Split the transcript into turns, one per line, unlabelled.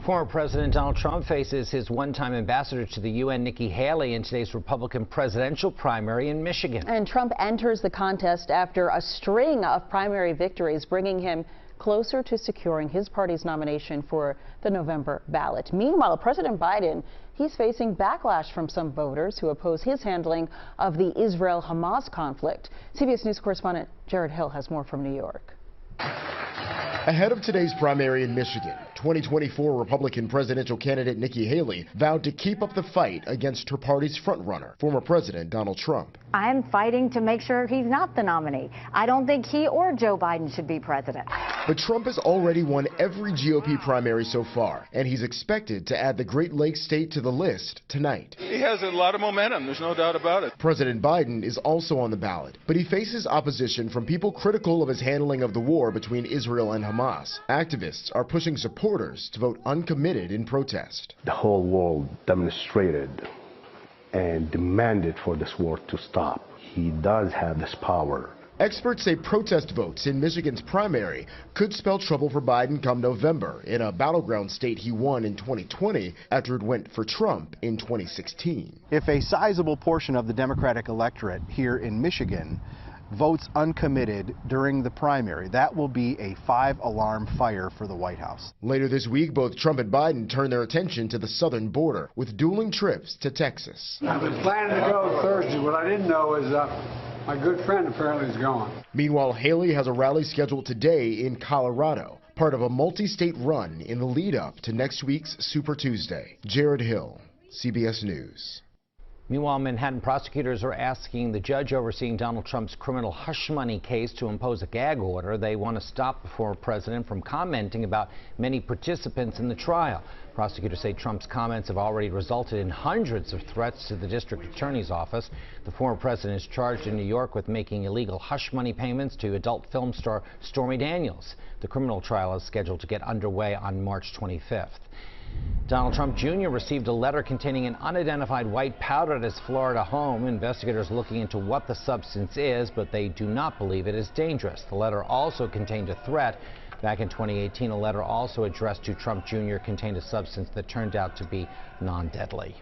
Former President Donald Trump faces his one-time ambassador to the UN, Nikki Haley, in today's Republican presidential primary in Michigan.
And Trump enters the contest after a string of primary victories, bringing him closer to securing his party's nomination for the November ballot. Meanwhile, President Biden, he's facing backlash from some voters who oppose his handling of the Israel-Hamas conflict. CBS News correspondent Jared Hill has more from New York.
Ahead of today's primary in Michigan, 2024 Republican presidential candidate Nikki Haley vowed to keep up the fight against her party's frontrunner, former President Donald Trump.
I'm fighting to make sure he's not the nominee. I don't think he or Joe Biden should be president.
But Trump has already won every GOP primary so far, and he's expected to add the Great Lakes state to the list tonight.
He has a lot of momentum, there's no doubt about it.
President Biden is also on the ballot, but he faces opposition from people critical of his handling of the war between Israel and Hamas. Activists are pushing supporters to vote uncommitted in protest.
The whole world demonstrated and demanded for this war to stop. He does have this power.
Experts say protest votes in Michigan's primary could spell trouble for Biden come November in a battleground state he won in 2020 after it went for Trump in 2016.
If a sizable portion of the Democratic electorate here in Michigan votes uncommitted during the primary, that will be a 5-alarm fire for the White House.
Later this week, both Trump and Biden turn their attention to the southern border with dueling trips to Texas.
I've been planning to go Thursday. What I didn't know is my good friend apparently is gone.
Meanwhile, Haley has a rally scheduled today in Colorado, part of a multi-state run in the lead-up to next week's Super Tuesday. Jared Hill, CBS News.
Meanwhile, Manhattan prosecutors are asking the judge overseeing Donald Trump's criminal hush money case to impose a gag order. They want to stop the former president from commenting about many participants in the trial. Prosecutors say Trump's comments have already resulted in hundreds of threats to the district attorney's office. The former president is charged in New York with making illegal hush money payments to adult film star Stormy Daniels. The criminal trial is scheduled to get underway on March 25th. Donald Trump Jr. received a letter containing an unidentified white powder at his Florida home. Investigators are looking into what the substance is, but they do not believe it is dangerous. The letter also contained a threat. Back in 2018, a letter also addressed to Trump Jr. contained a substance that turned out to be non-deadly.